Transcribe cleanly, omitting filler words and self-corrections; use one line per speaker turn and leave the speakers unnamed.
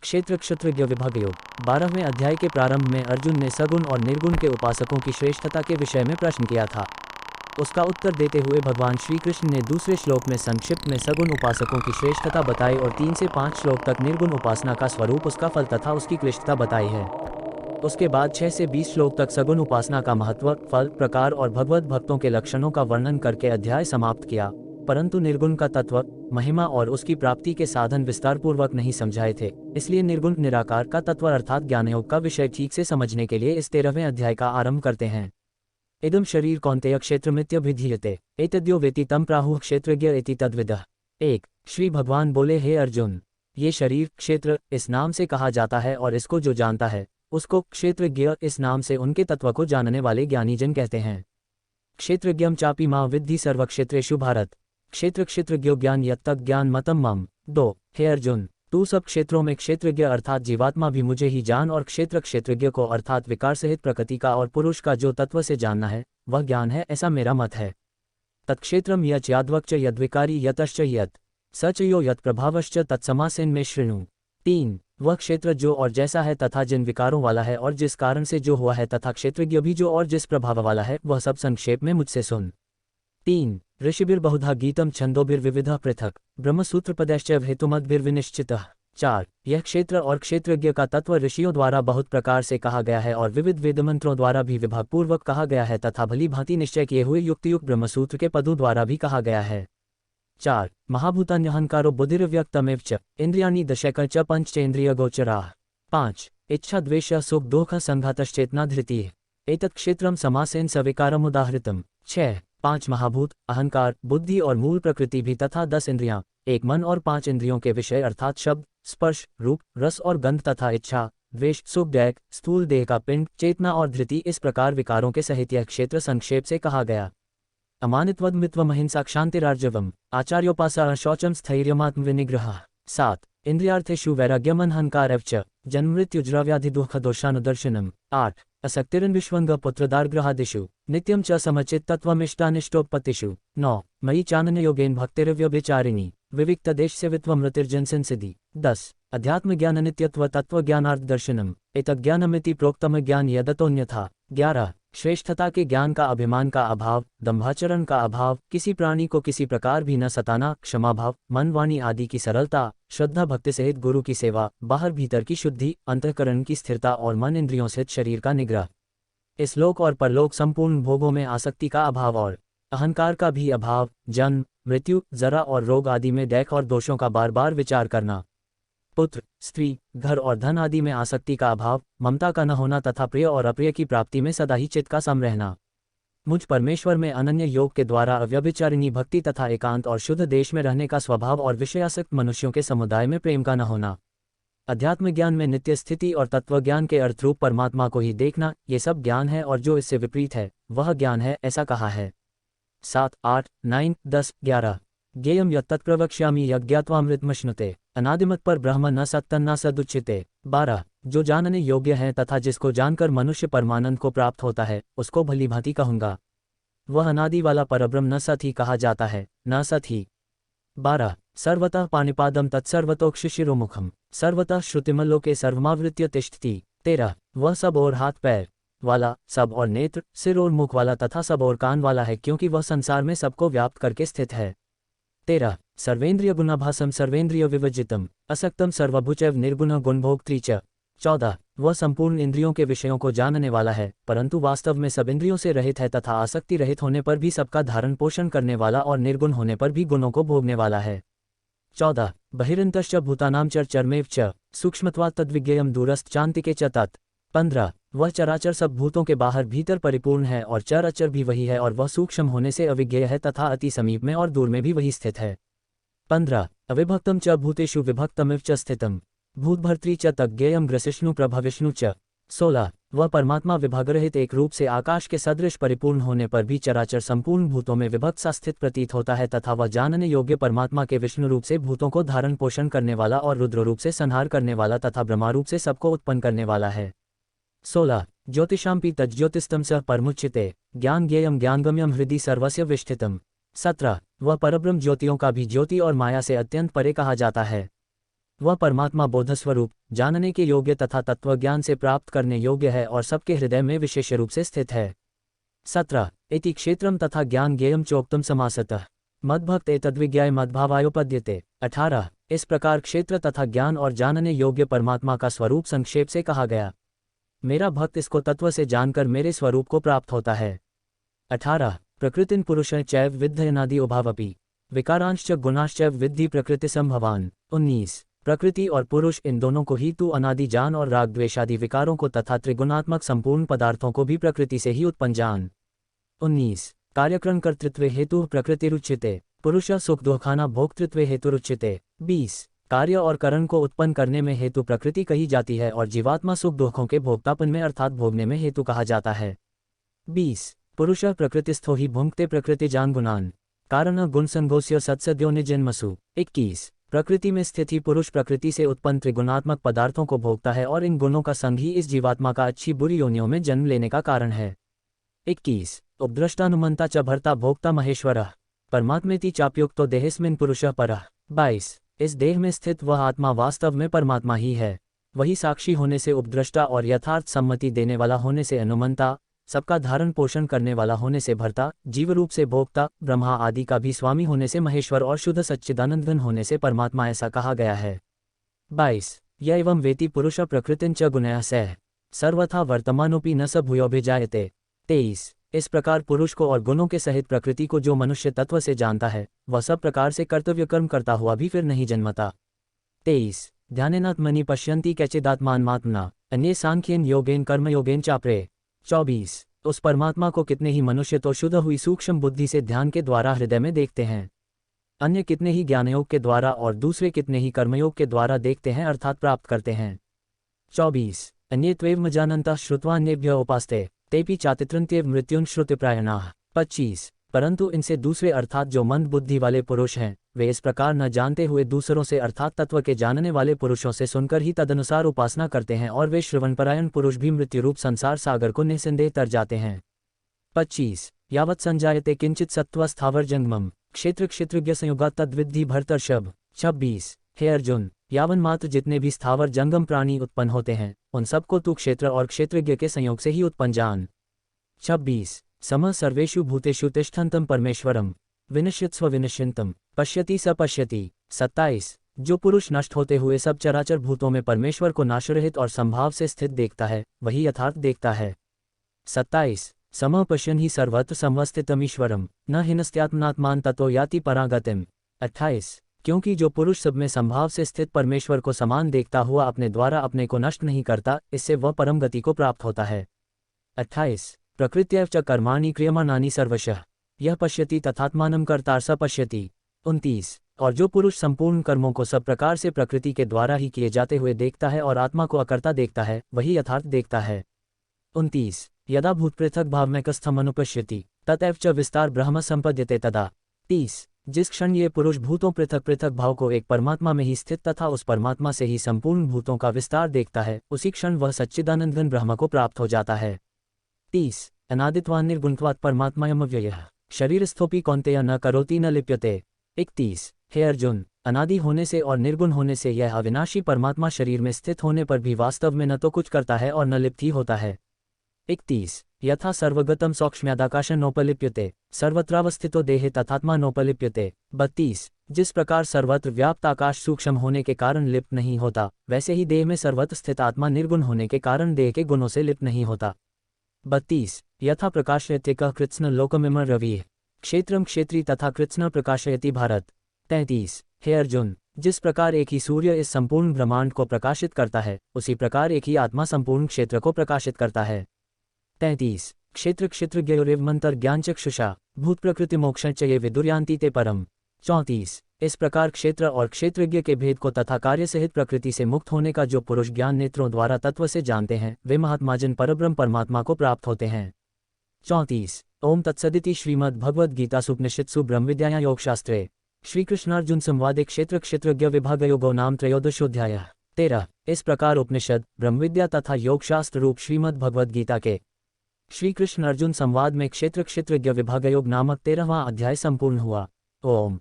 क्षेत्र क्षत्रज्ञ विभाग योग 12वें अध्याय के प्रारंभ में अर्जुन ने सगुण और निर्गुण के उपासकों की श्रेष्ठता के विषय में प्रश्न किया था। उसका उत्तर देते हुए भगवान श्री कृष्ण ने दूसरे श्लोक में संक्षिप्त में सगुण उपासकों की श्रेष्ठता बताई और 3 से 5 श्लोक तक निर्गुण उपासना का स्वरूप, उसका फल तथा उसकी क्लिष्टता बताई है। उसके बाद 6 से 20 श्लोक तक सगुण उपासना का महत्व, फल, प्रकार और भगवत भक्तों के लक्षणों का वर्णन करके अध्याय समाप्त किया, परंतु निर्गुण का तत्व, महिमा और उसकी प्राप्ति के साधन विस्तारपूर्वक नहीं समझाए थे। इसलिए निर्गुण निराकार का तत्व अर्थात ज्ञानयोग का विषय ठीक से समझने के लिए इस 13वें अध्याय का आरंभ करते हैं। इदं शरीर कौन्तेय क्षेत्रमित्यभिधीयते एतद्यो वेति तं प्राहुः क्षेत्रज्ञ इति तद्विदः। 1 श्री भगवान बोले, हे अर्जुन, ये शरीर क्षेत्र इस नाम से कहा जाता है और इसको जो जानता है उसको क्षेत्रज्ञ इस नाम से उनके तत्व को जानने वाले ज्ञानीजन कहते हैं। क्षेत्रज्ञं चापि मां विद्धि सर्वक्षेत्रेषु भारत, क्षेत्र क्षेत्रज्ञो ज्ञान यत्तक ज्ञान मतम मम। 2 हे अर्जुन, तू सब क्षेत्रों में क्षेत्रज्ञ अर्थात जीवात्मा भी मुझे ही जान और क्षेत्र क्षेत्रज्ञ को अर्थात विकार सहित प्रकृति का और पुरुष का जो तत्व से जानना है वह ज्ञान है, ऐसा मेरा मत है। तत्क्षेत्रम यच याद्वक्च यद्विकारी यतश्च यत् सच यो यत् प्रभावश्च तत्समासेन में शृणु। 3 वह क्षेत्र जो और जैसा है तथा जिन विकारों वाला है और जिस कारण से जो हुआ है तथा क्षेत्रज्ञ भी जो और जिस प्रभाव वाला है वह सब संक्षेप में मुझसे सुन। 3 ऋषिभिर्बहुधा गीतम छंदोभिर्विविधः पृथक् ब्रह्मसूत्रपदैश्च हेतुमद्भिर्विनिश्चितः। 4 यह क्षेत्र और क्षेत्रज्ञ का तत्व ऋषियों द्वारा बहुत प्रकार से कहा गया है और विविध वेदमंत्रों द्वारा भी विभागपूर्वक कहा गया है तथा भली भांति निश्चय किए हुए युक्तियुक्त ब्रह्मसूत्र के पदों द्वारा भी कहा गया है। 4 महाभूतान्यहंकारो बुद्धिर्व्यक्तमेव च इंद्रियाणि दशक च पंचेन्द्रियगोचराः। 5 इच्छा द्वेष सुख दुःख संघातश्चेतना धृतिः एतत् क्षेत्रम समासेन सविकारमुदाहृतम्। 6 5 महाभूत, अहंकार, बुद्धि और मूल प्रकृति भी तथा 10 इंद्रियां, 1 मन और 5 इंद्रियों के विषय अर्थात शब्द, स्पर्श, रूप, रस और गंध तथा इच्छा, द्वेष, सुख, दैक, स्थूल देह का पिंड, चेतना और धृति, इस प्रकार विकारों के सहित यह क्षेत्र संक्षेप से कहा गया। अमानित्वमित्वम अहिंसा क्षान्तिरार्जवम् आचार्योपासना शौचम स्थैर्यमात्मविनिग्रहः। 7 इंद्रियार्थेषु वैराग्यमनहंकारः च जन्ममृत्युजराव्याधिदुःखदोषानुदर्शनम्। 8 असक्तिरन्विष्वंग पुत्रदार्ग्रहादिषु नित्यं च समचित्तत्वमिष्टानिष्टोत्पत्तिषु। 9 मयि चाननयोगेन भक्तिरव्यभिचारिणी विविक्तदेशस्यवित्वमृतिर्जनसंसिद्धि। 10 अध्यात्म ज्ञान नित्यत्व तत्व ज्ञानार्थ दर्शनम एतज्ज्ञानमिति प्रोक्तम ज्ञान यदतोऽन्यथा। 11 श्रेष्ठता के ज्ञान का अभिमान का अभाव, दंभाचरण का अभाव, किसी प्राणी को किसी प्रकार भी न सताना, क्षमाभाव, मन वाणी आदि की सरलता, श्रद्धा भक्ति सहित गुरु की सेवा, बाहर भीतर की शुद्धि, अंतःकरण की स्थिरता और मन इंद्रियों सहित शरीर का निग्रह। इस लोक और परलोक संपूर्ण भोगों में आसक्ति का अभाव और अहंकार का भी अभाव, जन्म, मृत्यु, जरा और रोग आदि में दैख और दोषों का बार बार विचार करना, पुत्र, स्त्री, घर और धन आदि में आसक्ति का अभाव, ममता का न होना तथा प्रिय और अप्रिय की प्राप्ति में सदा ही चित्त का सम रहना, मुझ परमेश्वर में अनन्य योग के द्वारा अव्यभिचारिणी भक्ति तथा एकांत और शुद्ध देश में रहने का स्वभाव और विषयासक्त मनुष्यों के समुदाय में प्रेम का न होना, अध्यात्म ज्ञान में नित्य स्थिति और तत्वज्ञान के अर्थरूप परमात्मा को ही देखना, ये सब ज्ञान है और जो इससे विपरीत है वह ज्ञान है, ऐसा कहा है। 7 8 9 10 11 ज्ञेयं यत्तत्प्रवक्ष्यामि यज्ञात्वामृतमश्नुते अनादिमत पर ब्रह्म न सत्तन्ना सदुच्यते। 12 जो जानने योग्य है तथा जिसको जानकर मनुष्य परमानंद को प्राप्त होता है उसको भली भांति कहूँगा। वह अनादि वाला परब्रह्म न सत ही कहा जाता है, न सत ही। 12 सर्वतः पाणिपादम तत्सर्वतोक्षिशिरोमुखम सर्वतः श्रुतिमल्लोके सर्वमावृत्य तिष्ठति। 13 वह सब और हाथ पैर वाला, सब और नेत्र, सिर और मुख वाला तथा सब और कान वाला है, क्योंकि वह संसार में सबको व्याप्त करके स्थित है। 13 सर्वेन्द्रिय गुणाभासम सर्वेन्द्रिय विवर्जितम असक्तम सर्वभुचैव निर्गुण गुणभोक्त्री च। 14 वह संपूर्ण इंद्रियों के विषयों को जानने वाला है परंतु वास्तव में सब इंद्रियों से रहित है तथा आसक्ति रहित होने पर भी सबका धारण पोषण करने वाला और निर्गुण होने पर भी गुणों को भोगने वाला है। 14 बहिरंतश्च भूतानां चरमेव च सूक्ष्मत्वात् तद्विज्ञेयं दूरस्थचान्तिके च तत्। 15 वह चराचर सब भूतों के बाहर भीतर परिपूर्ण है और चर अचर भी वही है और वह सूक्ष्म होने से अविज्ञेय है तथा अति समीप में और दूर में भी वही स्थित है। 15 अविभक्तम च भूतेषु विभक्तमिव च स्थितम भूतभर्त्री च तज्ञेयं ग्रसिष्णु प्रभविष्णु च। 16 वह परमात्मा विभागरहित एक रूप से आकाश के सदृश परिपूर्ण होने पर भी चराचर संपूर्ण भूतों में विभक्त सा स्थित प्रतीत होता है तथा वह जानने योग्य परमात्मा के विष्णु रूप से भूतों को धारण पोषण करने वाला और रुद्र रूप से संहार करने वाला तथा ब्रह्मा रूप से सबको उत्पन्न करने वाला है। 16 ज्योतिषांपि तज्ज्योतिस्तम स परमुच्यते ज्ञान ज्ञेयं ज्ञानगम्यं हृदि सर्वस्य विष्ठितम्। 17 वह परब्रह्म ज्योतियों का भी ज्योति और माया से अत्यंत परे कहा जाता है। वह परमात्मा बोध स्वरूप, जानने के योग्य तथा तत्वज्ञान से प्राप्त करने योग्य है और सबके हृदय में विशेष रूप से स्थित है। 17 इति क्षेत्रम तथा ज्ञान ज्ञेयम चोक्तम समासतः मद्भक्त एतद्विज्ञाय मद्भावायोपद्यते। 18 इस प्रकार क्षेत्र तथा ज्ञान और जानने योग्य परमात्मा का स्वरूप संक्षेप से कहा गया। मेरा भक्त इसको तत्व से जानकर मेरे स्वरूप को प्राप्त होता है। 18 प्रकृतिन पुरुषं चैव विद्धयनादि उभावपि विकारांश्च गुणाश्च विद्धि प्रकृति संभवान। 19 प्रकृति और पुरुष इन दोनों को ही तू अनादि जान और राग द्वेषादि विकारों को तथा त्रिगुणात्मक संपूर्ण पदार्थों को भी प्रकृति से ही उत्पन्न जान। 19 कार्यकरण कर्तृत्व हेतु प्रकृतिरुच्यते पुरुष सुख दुखाना भोक्तृत्व हेतुरुच्यते। 20 कार्य और करण को उत्पन्न करने में हेतु प्रकृति कही जाती है और जीवात्मा सुख दुखों के भोक्तापन में अर्थात भोगने में हेतु कहा जाता है। 20 पुरुष प्रकृतिस्थो ही भुंक्ते प्रकृति जान गुणान कारण गुण संगोस्य सत्सद्यो निजन्मसु। 21 प्रकृति में स्थित ही पुरुष प्रकृति से उत्पन्न त्रिगुणात्मक पदार्थों को भोगता है और इन गुणों का संग ही इस जीवात्मा का अच्छी बुरी योनियों में जन्म लेने का कारण है। 21 उपद्रष्टानुमंता च भर्ता भोक्ता महेश्वरः परमात्मेति चाप्युक्तो देहेस्मिन् पुरुषः परः। 22 इस देह में स्थित वह आत्मा वास्तव में परमात्मा ही है। वही साक्षी होने से उपद्रष्टा और यथार्थ सम्मति देने वाला होने से अनुमंता, सबका धारण पोषण करने वाला होने से भर्ता, जीव रूप से भोक्ता, ब्रह्मा आदि का भी स्वामी होने से महेश्वर और शुद्ध सच्चिदानंदघन होने से परमात्मा ऐसा कहा गया है। 22 य एवं वेति पुरुष प्रकृतिं च गुणया सह सर्वथा वर्तमानोपि न स भूयोभिजायते। 23 इस प्रकार पुरुष को और गुणों के सहित प्रकृति को जो मनुष्य तत्व से जानता है वह सब प्रकार से कर्तव्य कर्म करता हुआ भी फिर नहीं जन्मता। 23 ध्यानेनात्मनि पश्यन्ति कैचिदात्मानमात्मना अन्ये सांख्येन योगेन कर्मयोगेन चापरे। 24 उस परमात्मा को कितने ही मनुष्य तो शुद्ध हुई सूक्ष्म बुद्धि से ध्यान के द्वारा हृदय में देखते हैं, अन्य कितने ही ज्ञानयोग के द्वारा और दूसरे कितने ही कर्मयोग के द्वारा देखते हैं अर्थात प्राप्त करते हैं। 24 अन्ये त्वेव जानन्तः श्रुत्वान्येभ्यः उपास्ते तेपि चातित्रन्त्येव मृत्युं श्रुतिप्रायणाः। 25 परंतु इनसे दूसरे अर्थात जो मंद बुद्धि वाले पुरुष हैं वे इस प्रकार न जानते हुए दूसरों से अर्थात तत्व के जानने वाले पुरुषों से सुनकर ही तदनुसार उपासना करते हैं और वे श्रवणपरायण पुरुष भी मृत्युरूप संसार सागर को निस्संदेह तर जाते हैं। 25 यावत् संजायते किंचित सत्त्व स्थावर जंगमम क्षेत्र क्षेत्रज्ञ संयुगा तद्विद्धि भरतर्षभ। 26 हे अर्जुन यावन मात्र जितने भी स्थावर जंगम प्राणी उत्पन्न होते हैं उन सबको तू क्षेत्र और क्षेत्रज्ञ के संयोग से ही उत्पन्न जान। 26 समः सर्वेषु भूतेषु तिष्ठन्तं परमेश्वरं विनश्यत्स्व विनश्यन्तं पश्यति स पश्यति। 27 जो पुरुष नष्ट होते हुए सब चराचर भूतों में परमेश्वर को नाशरहित और संभाव से स्थित देखता है वही यथार्थ देखता है। 27 समः पश्यन् हि सर्वत्र समवस्थितमीश्वरं न हिनस्त्यात्मनात्मान ततो याति परागतिम्। 28 क्योंकि जो पुरुष सब में संभाव से स्थित परमेश्वर को समान देखता हुआ अपने द्वारा अपने को नष्ट नहीं करता इससे वह परम गति को प्राप्त होता है। 28 प्रकृत्यैव च कर्माणि क्रियमाणानि सर्वशः यह पश्यति तथात्मानं कर्ता स पश्यति। 29 और जो पुरुष संपूर्ण कर्मों को सब प्रकार से प्रकृति के द्वारा ही किए जाते हुए देखता है और आत्मा को अकर्ता देखता है वही यथार्थ देखता है। 29 यदा भूत पृथक भावमेकस्थमनुपश्यति ततएव च विस्तार ब्रह्म संपद्यते तदा। 30 जिस क्षण ये पुरुष भूतों पृथक पृथक भाव को एक परमात्मा में ही स्थित तथा उस परमात्मा से ही संपूर्ण भूतों का विस्तार देखता है उसी क्षण वह सच्चिदानंदघन ब्रह्म को प्राप्त हो जाता है। 30 अनादित्वान् निर्गुणत्वात् परमात्मायमव्ययः शरीरस्थोपि कौन्तेय न करोति न लिप्यते। 31 हे अर्जुन अनादि होने से और निर्गुण होने से यह अविनाशी परमात्मा शरीर में स्थित होने पर भी वास्तव में न तो कुछ करता है और न लिप्त ही होता है। 31 यथा सर्वगतम सौक्ष्म्यादाकाश नोपलिप्यते सर्वत्रावस्थितो देहे तथात्मा नोपलिप्यते। 32 जिस प्रकार सर्वत्र व्याप्त आकाश सूक्ष्म होने के कारण लिप्त नहीं होता वैसे ही देह में सर्वत्र स्थित आत्मा निर्गुण होने के कारण देह के गुणों से लिप्त नहीं होता। 32 यथा प्रकाशयते कः कृत्स्न लोकमिमं रविः क्षेत्रम क्षेत्री तथा कृत्स्न प्रकाशयति भारत। 33 हे अर्जुन जिस प्रकार एक ही सूर्य इस संपूर्ण ब्रह्मांड को प्रकाशित करता है उसी प्रकार एक ही आत्मा संपूर्ण क्षेत्र को प्रकाशित करता है। 33 क्षेत्र क्षेत्रज्ञयोरेवमंतर ज्ञानचक्षुषा भूत प्रकृति मोक्षं च ये विदुर्यान्ति ते परम। 34 इस प्रकार क्षेत्र और क्षेत्रज्ञ के भेद को तथा कार्य सहित प्रकृति से मुक्त होने का जो पुरुष ज्ञान नेत्रों द्वारा तत्व से जानते हैं वे महात्माजन परब्रह्म परमात्मा को प्राप्त होते हैं। 34 ओम तत्सदिति श्रीमद् भगवद गीतासूपनिषत्सु ब्रह्मविद्यायां योगशास्त्रे श्रीकृष्णार्जुन संवादे क्षेत्र क्षेत्रज्ञ विभागयोगो नाम त्रयोदशोऽध्यायः। 13 इस प्रकार उपनिषद ब्रह्मविद्या तथा योगशास्त्र रूप श्रीमद् भगवद गीता के श्री कृष्ण अर्जुन संवाद में क्षेत्र क्षेत्रज्ञ विभागयोग नामक 13वां अध्याय संपूर्ण हुआ। ओम।